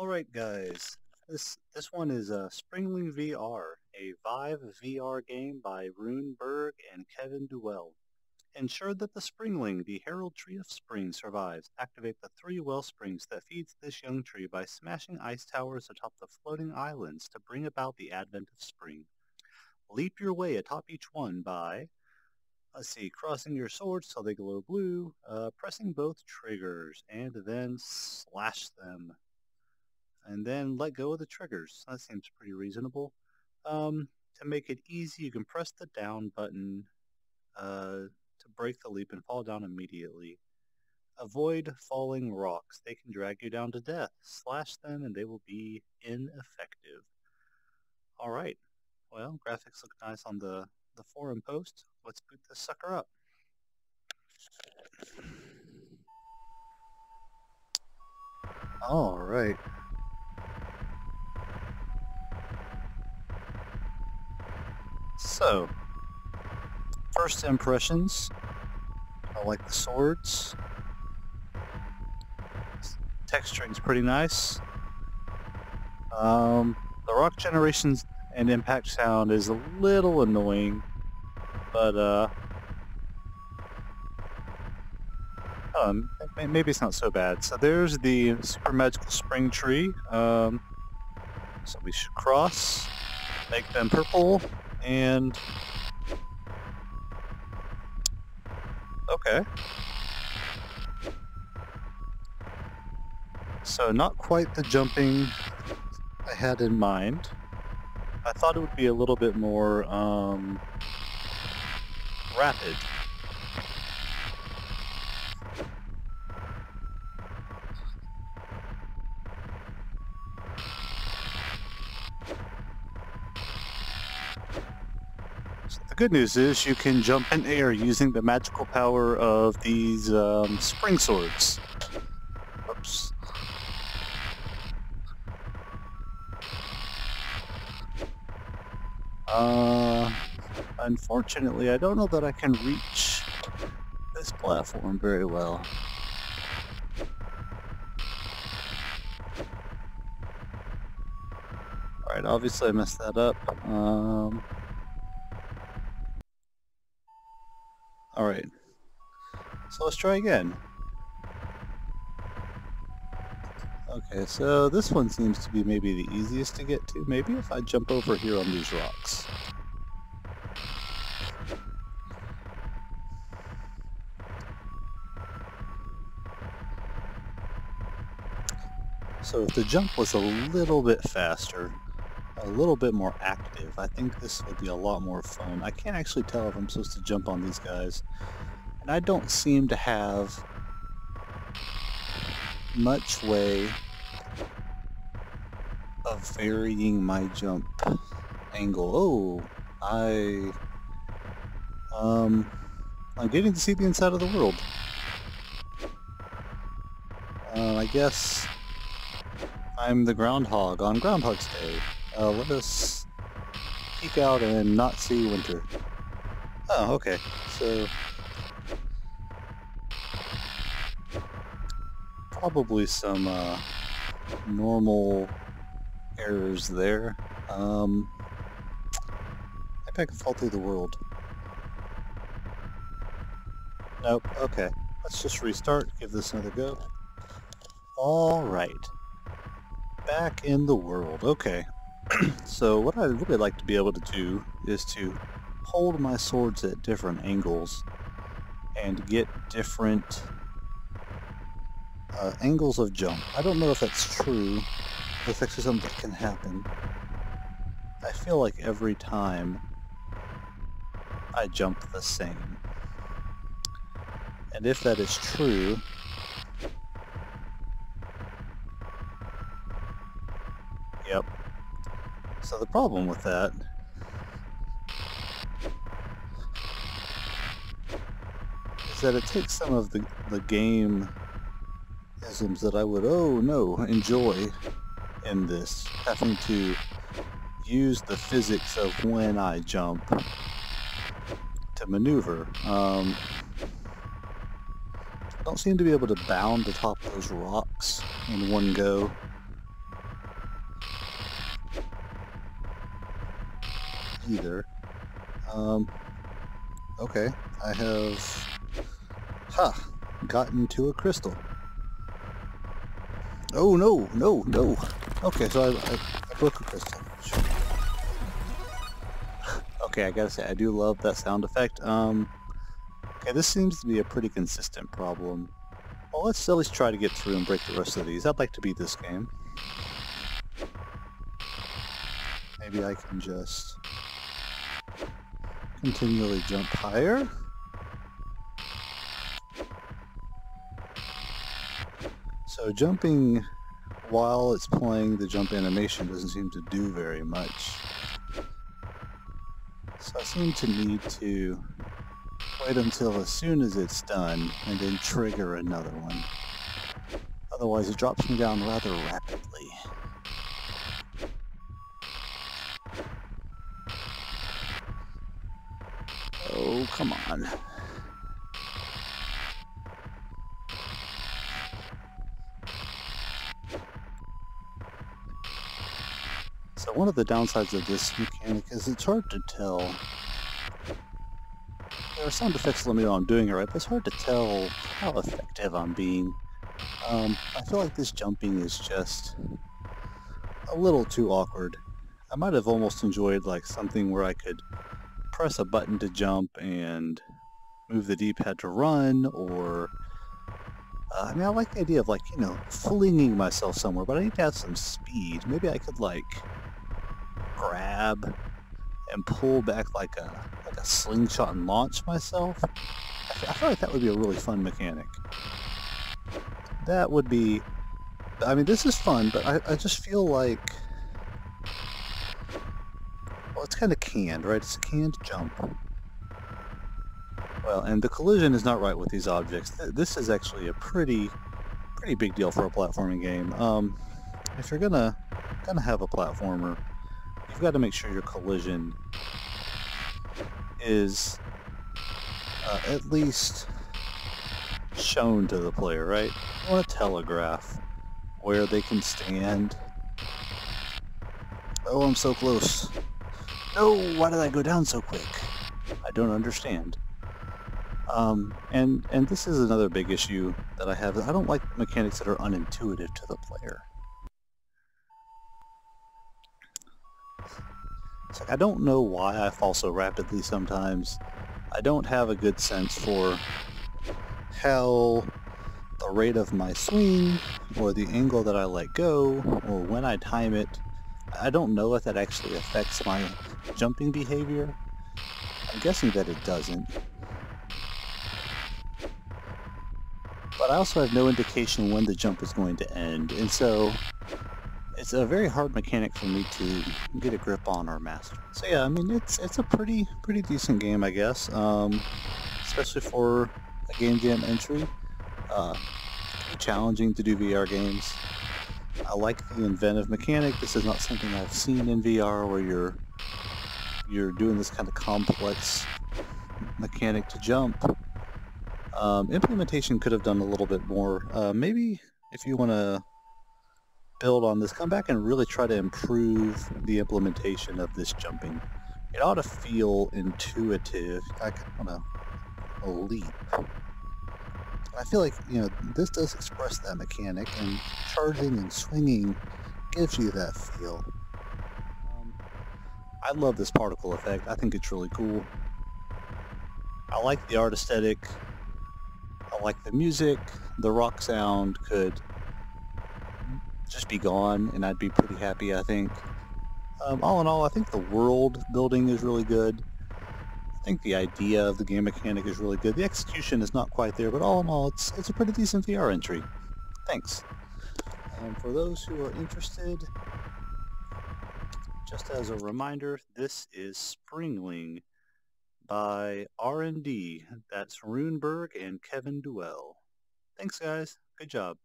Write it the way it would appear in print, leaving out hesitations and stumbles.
Alright guys, this one is Springling VR, a Vive VR game by Runeberg and Kevin Duell. Ensure that the Springling, the Herald Tree of Spring, survives. Activate the 3 well springs that feeds this young tree by smashing ice towers atop the floating islands to bring about the advent of spring. Leap your way atop each one by, crossing your swords till they glow blue, pressing both triggers, and then slash them. And then let go of the triggers. That seems pretty reasonable. To make it easy, you can press the down button to break the leap and fall down immediately. Avoid falling rocks. They can drag you down to death. Slash them and they will be ineffective. Alright, well, graphics look nice on the forum post. Let's boot this sucker up. Alright. So, first impressions, I like the swords. Texturing's pretty nice. The rock generations and impact sound is a little annoying, but maybe it's not so bad. So there's the super magical spring tree. So we should cross, make them purple, and okay. So not quite the jumping I had in mind. I thought it would be a little bit more rapid. So the good news is you can jump in air using the magical power of these spring swords. Oops. Unfortunately, I don't know that I can reach this platform very well. Alright, obviously I messed that up. Alright, so let's try again. Okay, so this one seems to be maybe the easiest to get to. Maybe if I jump over here on these rocks. So if the jump was a little bit faster, a little bit more active, I think this would be a lot more fun. I can't actually tell if I'm supposed to jump on these guys. And I don't seem to have much way of varying my jump angle. Oh, I'm getting to see the inside of the world. I guess I'm the groundhog on Groundhog's Day. Let us peek out and not see winter. Oh, okay. So probably some normal errors there. Maybe I can fall through the world. Nope, okay. Let's just restart, give this another go. Alright. Back in the world, okay. So what I'd really like to be able to do is to hold my swords at different angles and get different angles of jump. I don't know if that's true. That's actually something that can happen. I feel like every time I jump the same. And if that is true, yep. So the problem with that is that it takes some of the game isms that I would, enjoy in this, having to use the physics of when I jump to maneuver. I don't seem to be able to bound atop those rocks in one go. either. Okay, I have, gotten to a crystal. Oh no, no, no. Okay, so I broke a crystal. Okay, I gotta say, I do love that sound effect. Okay, this seems to be a pretty consistent problem. Well, let's at least try to get through and break the rest of these. I'd like to beat this game. Maybe I can just continually jump higher. So jumping while it's playing the jump animation doesn't seem to do very much. So I seem to need to wait until as soon as it's done and then trigger another one. Otherwise it drops me down rather rapidly. Oh, come on. So one of the downsides of this mechanic is it's hard to tell. There are sound effects let me know I'm doing it right, but it's hard to tell how effective I'm being. I feel like this jumping is just a little too awkward. I might have almost enjoyed like something where I could press a button to jump and move the D-pad to run, or I mean, I like the idea of like, you know, flinging myself somewhere, but I need to have some speed. Maybe I could like grab and pull back like a slingshot and launch myself. I feel like that would be a really fun mechanic. That would be, I mean, this is fun, but I just feel like, well, it's kind of canned, right? It's a canned jump. Well, and the collision is not right with these objects. This is actually a pretty big deal for a platforming game. If you're gonna have a platformer, you've got to make sure your collision is at least shown to the player, right? You want to telegraph where they can stand. Oh, I'm so close. No, why did I go down so quick? I don't understand. And this is another big issue that I have. I don't like mechanics that are unintuitive to the player. It's like I don't know why I fall so rapidly sometimes. I don't have a good sense for how the rate of my swing or the angle that I let go or when I time it. I don't know if that actually affects my jumping behavior. I'm guessing that it doesn't. But I also have no indication when the jump is going to end, and so it's a very hard mechanic for me to get a grip on or master. So yeah, I mean it's a pretty decent game, I guess. Especially for a game jam entry. Pretty challenging to do VR games. I like the inventive mechanic. This is not something I've seen in VR where you're doing this kind of complex mechanic to jump. Implementation could have done a little bit more. Maybe if you want to build on this, come back and really try to improve the implementation of this jumping. It ought to feel intuitive, like on a leap. I feel like, you know, this does express that mechanic, and charging and swinging gives you that feel. I love this particle effect. I think it's really cool. I like the art aesthetic. I like the music. The rock sound could just be gone, and I'd be pretty happy, I think. All in all, I think the world building is really good. I think the idea of the game mechanic is really good. The execution is not quite there, but all in all, it's a pretty decent VR entry. Thanks. For those who are interested, just as a reminder, this is Springling by R&D. That's Runeberg and Kevin Duell. Thanks, guys. Good job.